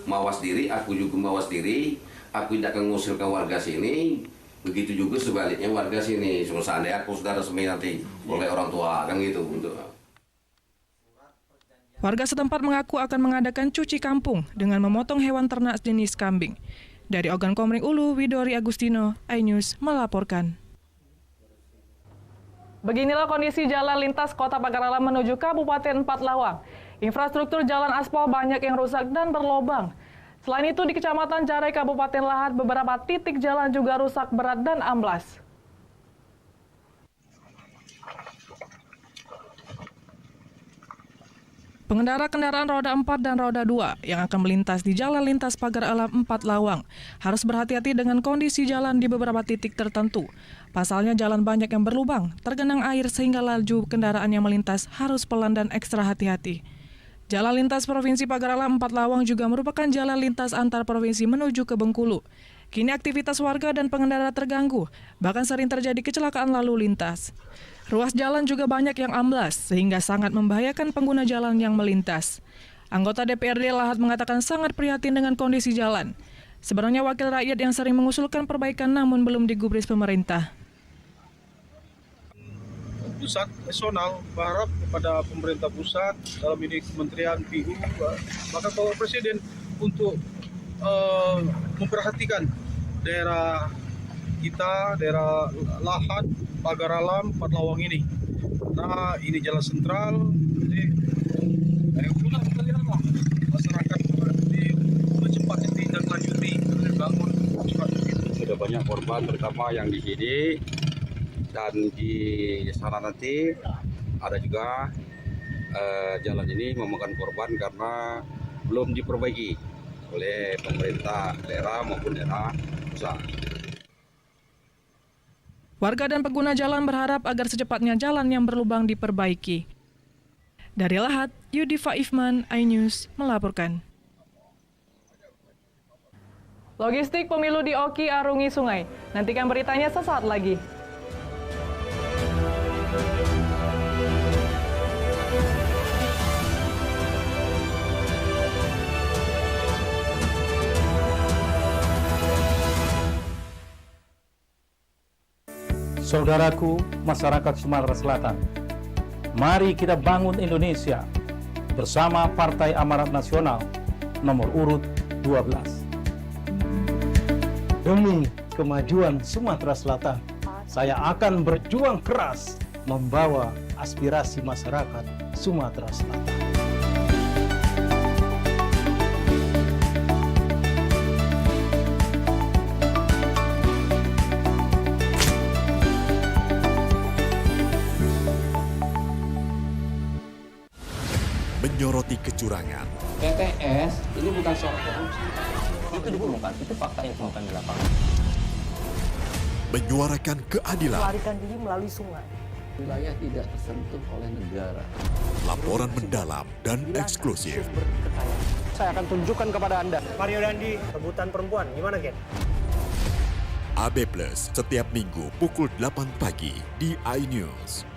[SPEAKER 18] mawas diri, aku juga mawas diri. Aku tidak akan mengusilkan warga sini. Begitu juga sebaliknya warga sini. Seandainya aku sudah resmi nanti oleh orang tua, kan gitu.
[SPEAKER 9] Warga setempat mengaku akan mengadakan cuci kampung dengan memotong hewan ternak jenis kambing. Dari Ogan Komering Ulu, Widori Agustino, iNews melaporkan.
[SPEAKER 15] Beginilah kondisi jalan lintas Kota Pagar Alam menuju Kabupaten Empat Lawang. Infrastruktur jalan aspal banyak yang rusak dan berlobang. Selain itu, di Kecamatan Jarai, Kabupaten Lahat, beberapa titik jalan juga rusak berat dan amblas. Pengendara kendaraan roda 4 dan roda 2 yang akan melintas di jalan lintas Pagar Alam Empat Lawang harus berhati-hati dengan kondisi jalan di beberapa titik tertentu. Pasalnya jalan banyak yang berlubang, tergenang air sehingga laju kendaraan yang melintas harus pelan dan ekstra hati-hati. Jalan lintas Provinsi Pagar Alam Empat Lawang juga merupakan jalan lintas antar provinsi menuju ke Bengkulu. Kini aktivitas warga dan pengendara terganggu, bahkan sering terjadi kecelakaan lalu lintas. Ruas jalan juga banyak yang amblas, sehingga sangat membahayakan pengguna jalan yang melintas. Anggota DPRD Lahat mengatakan sangat prihatin dengan kondisi jalan. Sebenarnya wakil rakyat yang sering mengusulkan perbaikan namun belum digubris pemerintah.
[SPEAKER 10] Pusat nasional berharap kepada pemerintah pusat dalam ini Kementerian PU bahkan Bapak Presiden untuk memperhatikan daerah kita, daerah Lahat, Pagar Alam, Empat Lawang ini. Nah, ini jalan sentral, jadi masyarakat cepat ditindaklanjuti, dibangun cepat.
[SPEAKER 19] Sudah banyak korban, terutama yang di sini. Dan di sana nanti ada juga jalan ini memakan korban karena belum diperbaiki oleh pemerintah daerah maupun daerah pusat.
[SPEAKER 9] Warga dan pengguna jalan berharap agar secepatnya jalan yang berlubang diperbaiki. Dari Lahat, Yudifa Ifman, iNews melaporkan.
[SPEAKER 15] Logistik pemilu di Oki arungi sungai. Nantikan beritanya sesaat lagi.
[SPEAKER 20] Saudaraku, masyarakat Sumatera Selatan, mari kita bangun Indonesia bersama Partai Amanat Nasional nomor urut 12. Demi kemajuan Sumatera Selatan, saya akan berjuang keras membawa aspirasi masyarakat Sumatera Selatan.
[SPEAKER 21] Menyoroti kecurangan.
[SPEAKER 2] PTS ini bukan soal korupsi. Itu ditemukan, itu fakta yang ditemukan di lapangan.
[SPEAKER 21] Menyuarakan keadilan.
[SPEAKER 2] Melarikan diri melalui sungai. Wilayah tidak tersentuh oleh negara.
[SPEAKER 21] Laporan mendalam dan eksklusif.
[SPEAKER 14] Saya akan tunjukkan kepada Anda. Mario Dandi, rebutan perempuan. Gimana, Gen?
[SPEAKER 21] AB Plus setiap minggu pukul 8 pagi di iNews.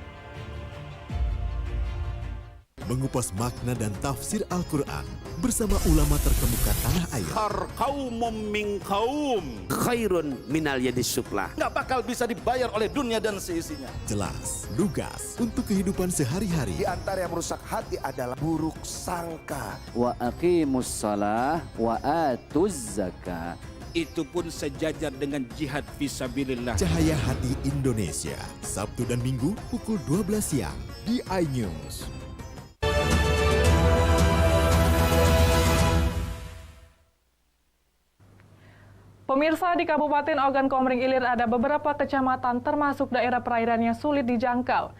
[SPEAKER 21] Mengupas makna dan tafsir Al-Quran bersama ulama terkemuka tanah air.
[SPEAKER 22] Kaumum min kaum khairun minal yadis sufla. Nggak bakal bisa dibayar oleh dunia dan seisinya.
[SPEAKER 21] Jelas, lugas untuk kehidupan sehari-hari.
[SPEAKER 22] Di antara yang merusak hati adalah buruk sangka.
[SPEAKER 23] Wa aqimus shalah wa atuz zakah.
[SPEAKER 22] Itu pun sejajar dengan jihad fisabilillah.
[SPEAKER 21] Cahaya Hati Indonesia, Sabtu dan Minggu pukul 12 siang di iNews.
[SPEAKER 15] Pemirsa, di Kabupaten Ogan Komering Ilir ada beberapa kecamatan termasuk daerah perairan yang sulit dijangkau.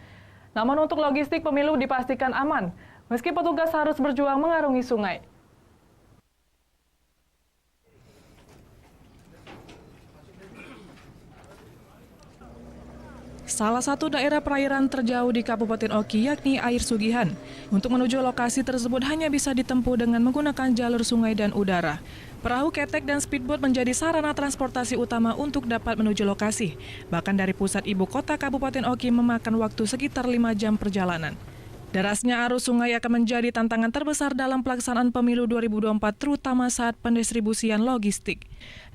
[SPEAKER 15] Namun untuk logistik pemilu dipastikan aman, meski petugas harus berjuang mengarungi sungai. Salah satu daerah perairan terjauh di Kabupaten Oki yakni Air Sugihan. Untuk menuju lokasi tersebut hanya bisa ditempuh dengan menggunakan jalur sungai dan udara. Perahu ketek dan speedboat menjadi sarana transportasi utama untuk dapat menuju lokasi. Bahkan dari pusat ibu kota Kabupaten Oki memakan waktu sekitar 5 jam perjalanan. Derasnya arus sungai akan menjadi tantangan terbesar dalam pelaksanaan pemilu 2024, terutama saat pendistribusian logistik.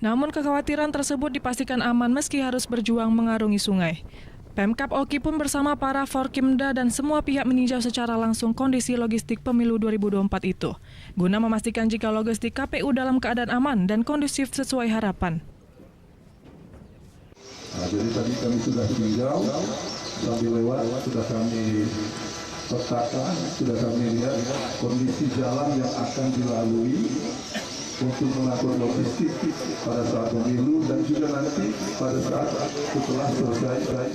[SPEAKER 15] Namun kekhawatiran tersebut dipastikan aman meski harus berjuang mengarungi sungai. Pemkab Oki pun bersama para Forkimda dan semua pihak meninjau secara langsung kondisi logistik pemilu 2024 itu, guna memastikan jika logistik KPU dalam keadaan aman dan kondusif sesuai harapan.
[SPEAKER 1] Nah, jadi tadi kami sudah tinjau, sambil lewat sudah kami petakan, sudah kami lihat kondisi jalan yang akan dilalui untuk mengatur logistik pada saat pemilu dan juga nanti pada saat setelah selesai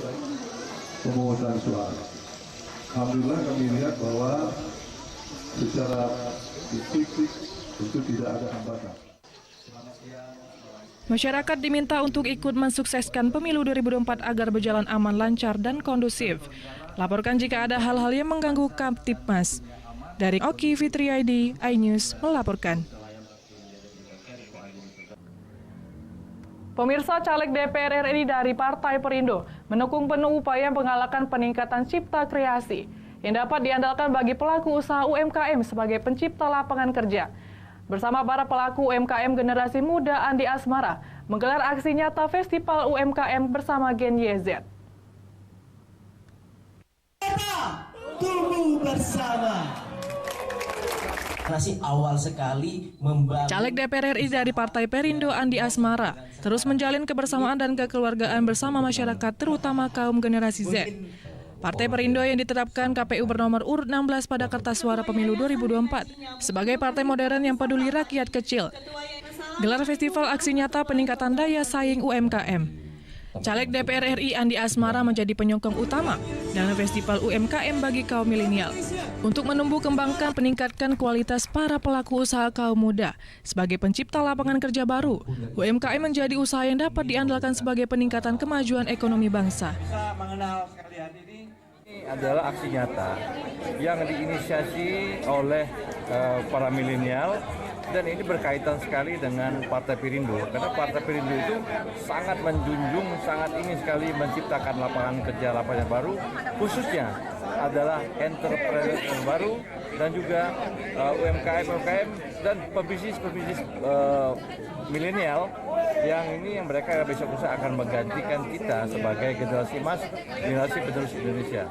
[SPEAKER 1] pemungutan suara. Alhamdulillah kami lihat bahwa secara fisik itu tidak ada hambatan.
[SPEAKER 15] Masyarakat diminta untuk ikut mensukseskan pemilu 2024 agar berjalan aman, lancar, dan kondusif. Laporkan jika ada hal-hal yang mengganggu Kamtibmas. Dari Oki Fitriaidi, iNews melaporkan.
[SPEAKER 9] Pemirsa, caleg DPR RI dari Partai Perindo mendukung penuh upaya mengalahkan peningkatan cipta kreasi yang dapat diandalkan bagi pelaku usaha UMKM sebagai pencipta lapangan kerja. Bersama para pelaku UMKM generasi muda Andi Asmara menggelar aksi nyata Festival UMKM bersama Gen YZ.
[SPEAKER 3] Tumbuh bersama. Awal sekali membangun.
[SPEAKER 15] Caleg DPR RI dari Partai Perindo Andi Asmara terus menjalin kebersamaan dan kekeluargaan bersama masyarakat, terutama kaum generasi Z. Partai Perindo yang ditetapkan KPU bernomor urut 16 pada kertas suara pemilu 2024 sebagai partai modern yang peduli rakyat kecil. Gelar festival aksi nyata peningkatan daya saing UMKM. Caleg DPR RI Andi Asmara menjadi penyokong utama dalam festival UMKM bagi kaum milenial untuk menumbuh kembangkan peningkatkan kualitas para pelaku usaha kaum muda sebagai pencipta lapangan kerja baru. UMKM menjadi usaha yang dapat diandalkan sebagai peningkatan kemajuan ekonomi bangsa.
[SPEAKER 5] Ini adalah aksi nyata yang diinisiasi oleh para milenial. Dan ini berkaitan sekali dengan Partai Perindo, karena Partai Perindo itu sangat menjunjung, sangat ingin sekali menciptakan lapangan kerja baru, khususnya adalah entrepreneur yang baru dan juga UMKM dan pebisnis milenial yang mereka besok lusa akan menggantikan kita sebagai generasi emas, generasi penerus Indonesia.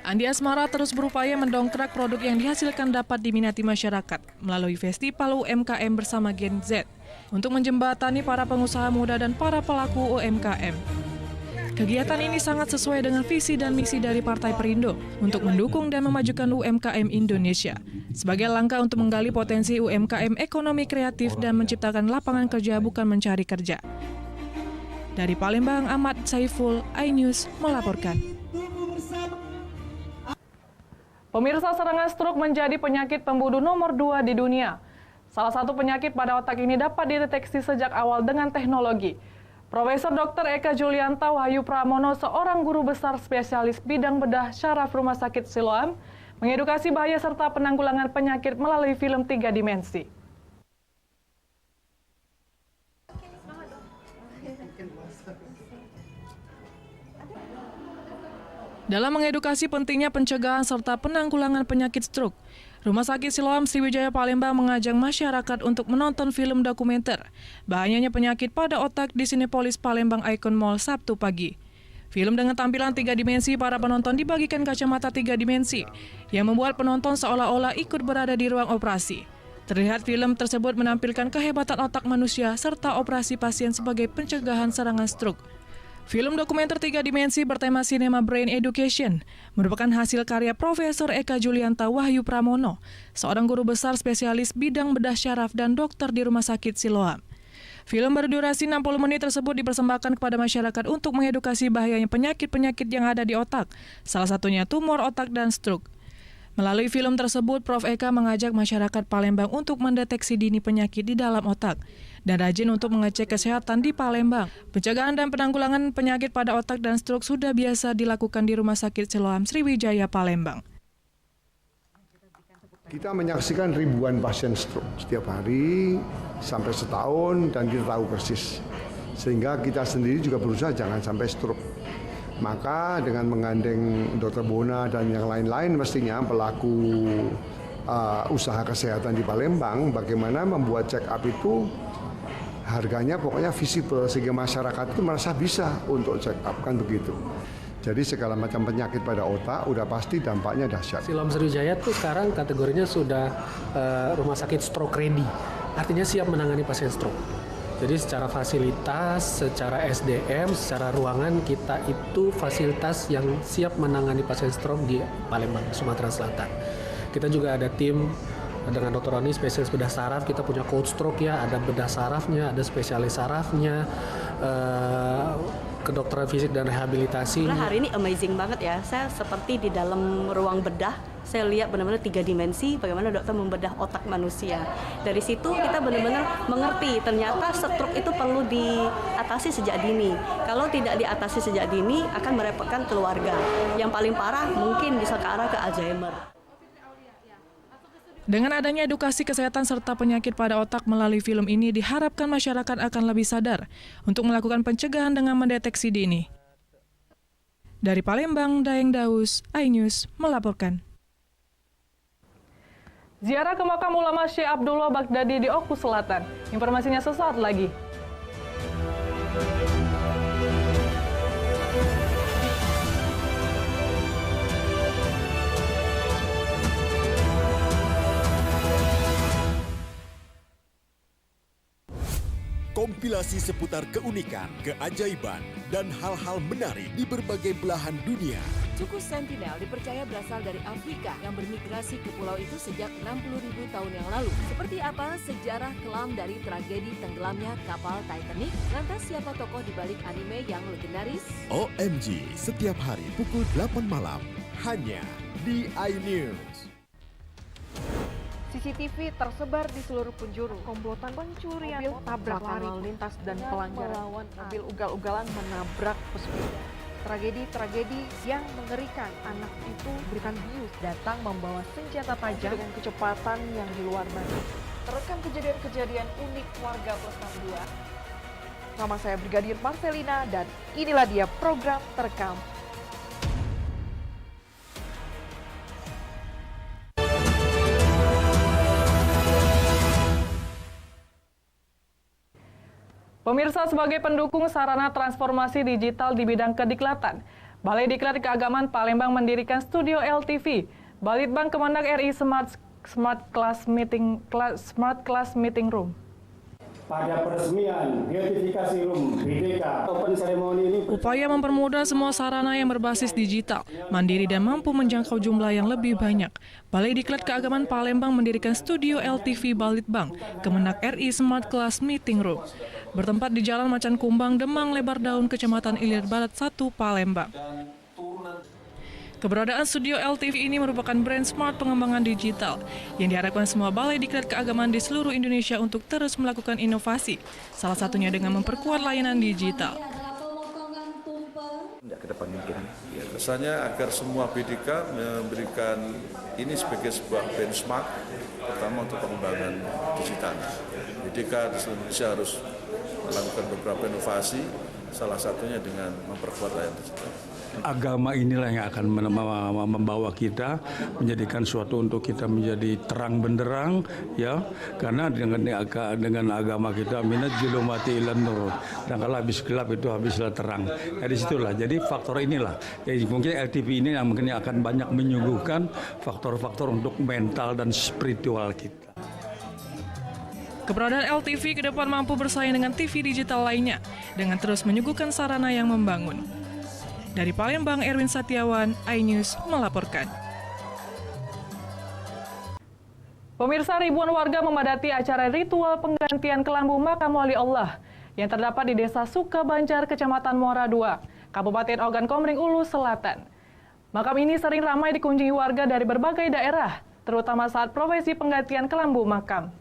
[SPEAKER 15] Andi Asmara terus berupaya mendongkrak produk yang dihasilkan dapat diminati masyarakat melalui Festival UMKM bersama Gen Z untuk menjembatani para pengusaha muda dan para pelaku UMKM. Kegiatan ini sangat sesuai dengan visi dan misi dari Partai Perindo untuk mendukung dan memajukan UMKM Indonesia sebagai langkah untuk menggali potensi UMKM ekonomi kreatif dan menciptakan lapangan kerja bukan mencari kerja. Dari Palembang, Ahmad Saiful, iNews melaporkan.
[SPEAKER 9] Pemirsa, serangan stroke menjadi penyakit pembunuh nomor 2 di dunia. Salah satu penyakit pada otak ini dapat dideteksi sejak awal dengan teknologi. Profesor Dr. Eka Julianta Wahyu Pramono, seorang guru besar spesialis bidang bedah syaraf Rumah Sakit Siloam, mengedukasi bahaya serta penanggulangan penyakit melalui film 3 dimensi.
[SPEAKER 15] Dalam mengedukasi pentingnya pencegahan serta penanggulangan penyakit stroke, Rumah Sakit Siloam Sriwijaya Palembang mengajak masyarakat untuk menonton film dokumenter bahayanya penyakit pada otak di Sinepolis Palembang Icon Mall Sabtu pagi. Film dengan tampilan 3 dimensi, para penonton dibagikan kacamata 3 dimensi yang membuat penonton seolah-olah ikut berada di ruang operasi. Terlihat film tersebut menampilkan kehebatan otak manusia serta operasi pasien sebagai pencegahan serangan stroke. Film dokumenter 3 dimensi bertema Cinema Brain Education merupakan hasil karya Profesor Eka Julianta Wahyu Pramono, seorang guru besar spesialis bidang bedah syaraf dan dokter di Rumah Sakit Siloam. Film berdurasi 60 menit tersebut dipersembahkan kepada masyarakat untuk mengedukasi bahayanya penyakit-penyakit yang ada di otak, salah satunya tumor otak dan stroke. Melalui film tersebut, Prof. Eka mengajak masyarakat Palembang untuk mendeteksi dini penyakit di dalam otak dan rajin untuk mengecek kesehatan di Palembang. Pencegahan dan penanggulangan penyakit pada otak dan stroke sudah biasa dilakukan di Rumah Sakit Siloam Sriwijaya Palembang.
[SPEAKER 1] Kita menyaksikan ribuan pasien stroke setiap hari sampai setahun dan kita tahu persis. Sehingga kita sendiri juga berusaha jangan sampai stroke.
[SPEAKER 6] Maka dengan menggandeng Dr. Bona dan yang lain-lain mestinya pelaku usaha kesehatan di Palembang, bagaimana membuat check up itu harganya pokoknya visible sehingga masyarakat itu merasa bisa untuk check up, kan begitu. Jadi segala macam penyakit pada otak udah pasti dampaknya dahsyat.
[SPEAKER 13] Siloam Sriwijaya tuh sekarang kategorinya sudah rumah sakit stroke ready, artinya siap menangani pasien stroke. Jadi secara fasilitas, secara SDM, secara ruangan kita itu fasilitas yang siap menangani pasien stroke di Palembang, Sumatera Selatan. Kita juga ada tim dengan Dr. Roni spesialis bedah saraf, kita punya coach stroke ya, ada bedah sarafnya, ada spesialis sarafnya, kedokteran fisik dan rehabilitasi.
[SPEAKER 7] Hari ini amazing banget ya, saya seperti di dalam ruang bedah, saya lihat benar-benar 3 dimensi bagaimana dokter membedah otak manusia. Dari situ kita benar-benar mengerti ternyata stroke itu perlu diatasi sejak dini. Kalau tidak diatasi sejak dini akan merepotkan keluarga. Yang paling parah mungkin bisa ke arah ke Alzheimer.
[SPEAKER 15] Dengan adanya edukasi kesehatan serta penyakit pada otak melalui film ini, diharapkan masyarakat akan lebih sadar untuk melakukan pencegahan dengan mendeteksi dini. Dari Palembang, Daeng Daus, iNews melaporkan. Ziarah ke makam ulama Syekh Abdullah Baghdadi di Oku Selatan. Informasinya sesaat lagi.
[SPEAKER 21] Kompilasi seputar keunikan, keajaiban, dan hal-hal menarik di berbagai belahan dunia.
[SPEAKER 8] Suku Sentinel dipercaya berasal dari Afrika yang bermigrasi ke pulau itu sejak 60.000 tahun yang lalu. Seperti apa sejarah kelam dari tragedi tenggelamnya kapal Titanic? Lantas siapa tokoh di balik anime yang legendaris?
[SPEAKER 21] OMG, setiap hari pukul 8 malam, hanya di iNews.
[SPEAKER 24] CCTV tersebar di seluruh penjuru. Komplotan pencurian, mobil tabrak lalu lintas dan pelanggaran mobil ugal-ugalan menabrak pesepeda. Tragedi-tragedi yang mengerikan. Anak itu berikan bius, datang membawa senjata tajam dengan kecepatan yang di luar batas. Terekam kejadian-kejadian unik warga Plus 62. Nama saya Brigadir Marcelina dan inilah dia program Terekam.
[SPEAKER 15] Pemirsa, sebagai pendukung sarana transformasi digital di bidang kediklatan, Balai Diklat Keagamaan Palembang mendirikan studio LTV, Balitbang Kemendag RI Smart Class Meeting Room.
[SPEAKER 11] Pada peresmian Beautifikasi Room BDK Open Ceremony ini,
[SPEAKER 15] upaya mempermudah semua sarana yang berbasis digital, mandiri dan mampu menjangkau jumlah yang lebih banyak. Balai Diklat Keagamaan Palembang mendirikan studio LTV Balitbang Kemendag RI Smart Class Meeting Room, bertempat di Jalan Macan Kumbang, Demang Lebar Daun, Kecamatan Ilir Barat 1, Palembang. Keberadaan studio LTV ini merupakan brand smart pengembangan digital yang diharapkan semua balai diklat keagamaan di seluruh Indonesia untuk terus melakukan inovasi, salah satunya dengan memperkuat layanan digital.
[SPEAKER 25] Kesannya agar semua BDK memberikan ini sebagai sebuah benchmark pertama untuk pengembangan digital. BDK di seluruh Indonesia harus melakukan beberapa inovasi, salah satunya dengan memperkuat layanan digital.
[SPEAKER 20] Agama inilah yang akan membawa kita menjadikan suatu untuk kita menjadi terang benderang, ya, karena dengan agama kita minat julumati ilan nur, dan kalau habis gelap itu habislah terang. Dari situlah, jadi faktor inilah, jadi mungkin LTV ini yang mungkin akan banyak menyuguhkan faktor-faktor untuk mental dan spiritual kita.
[SPEAKER 15] Keberadaan LTV ke depan mampu bersaing dengan TV digital lainnya dengan terus menyuguhkan sarana yang membangun. Dari Palembang, Erwin Satiawan, iNews melaporkan. Pemirsa, ribuan warga memadati acara ritual penggantian kelambu makam wali Allah yang terdapat di Desa Sukabanjar, Kecamatan Muara II, Kabupaten Ogan Komering Ulu Selatan. Makam ini sering ramai dikunjungi warga dari berbagai daerah, terutama saat prosesi penggantian kelambu makam.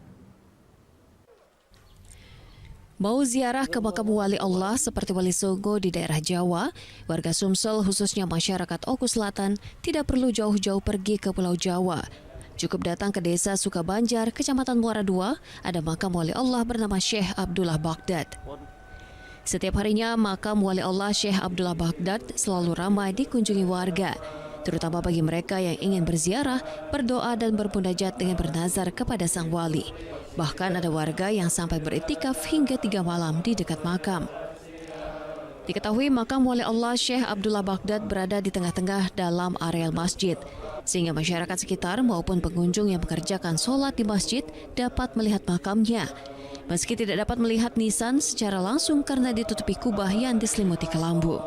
[SPEAKER 8] Mau ziarah ke makam wali Allah seperti Wali Songo di daerah Jawa, warga Sumsel khususnya masyarakat Oku Selatan tidak perlu jauh-jauh pergi ke Pulau Jawa. Cukup datang ke Desa Sukabanjar, Kecamatan Muara II, ada makam wali Allah bernama Syekh Abdullah Baghdad.
[SPEAKER 4] Setiap harinya, makam Wali Allah Syekh Abdullah Baghdad selalu ramai dikunjungi warga, terutama bagi mereka yang ingin berziarah, berdoa dan bermunajat dengan bernazar kepada sang wali. Bahkan ada warga yang sampai beriktikaf hingga 3 malam di dekat makam. Diketahui makam Wali Allah Syekh Abdullah Baghdad berada di tengah-tengah dalam areal masjid, sehingga masyarakat sekitar maupun pengunjung yang mengerjakan sholat di masjid dapat melihat makamnya. Meski tidak dapat melihat nisan secara langsung karena ditutupi kubah yang diselimuti kelambu.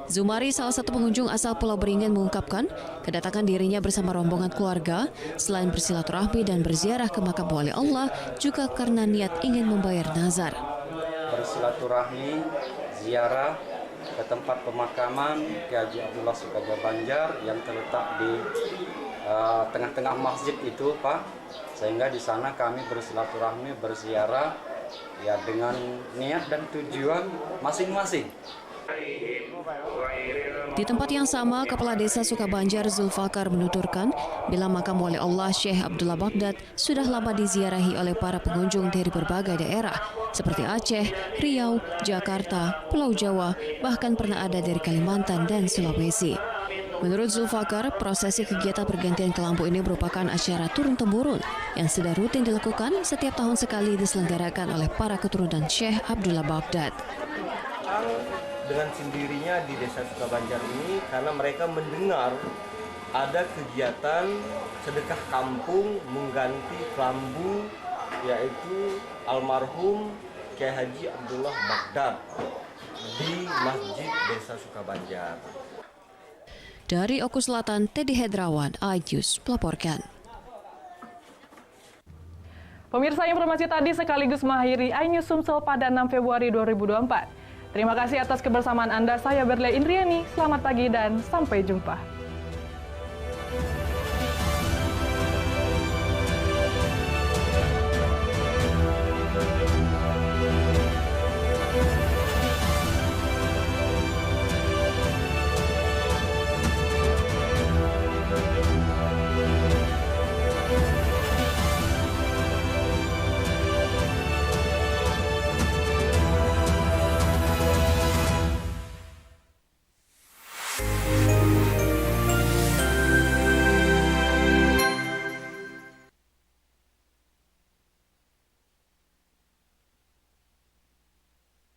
[SPEAKER 4] Zumari, salah satu pengunjung asal Pulau Beringin, mengungkapkan kedatangan dirinya bersama rombongan keluarga selain bersilaturahmi dan berziarah ke makam Wali Allah juga karena niat ingin membayar nazar.
[SPEAKER 12] Bersilaturahmi, ziarah ke tempat pemakaman Kiai Haji Abdullah Sukaja Banjar yang terletak di tengah-tengah masjid itu, Pak. Sehingga di sana kami bersilaturahmi, berziarah ya dengan niat dan tujuan masing-masing.
[SPEAKER 4] Di tempat yang sama, Kepala Desa Sukabanjar Zulfakar menuturkan bila makam Wali Allah Syekh Abdullah Baghdad sudah lama diziarahi oleh para pengunjung dari berbagai daerah seperti Aceh, Riau, Jakarta, Pulau Jawa, bahkan pernah ada dari Kalimantan dan Sulawesi. Menurut Zulfakar, prosesi kegiatan pergantian kelambu ini merupakan acara turun-temurun yang sudah rutin dilakukan setiap tahun sekali diselenggarakan oleh para keturunan Syekh Abdullah Baghdad.
[SPEAKER 16] Dengan sendirinya di Desa Sukabanjar ini karena mereka mendengar ada kegiatan sedekah kampung mengganti kelambu, yaitu almarhum Kiai Haji Abdullah Baghdad di Masjid Desa Sukabanjar.
[SPEAKER 4] Dari Oku Selatan, Teddy Hedrawan, iNews melaporkan.
[SPEAKER 15] Pemirsa, informasi tadi sekaligus mengakhiri iNews Sumsel pada 6 Februari 2024. Terima kasih atas kebersamaan Anda. Saya Berlia Indriani. Selamat pagi dan sampai jumpa.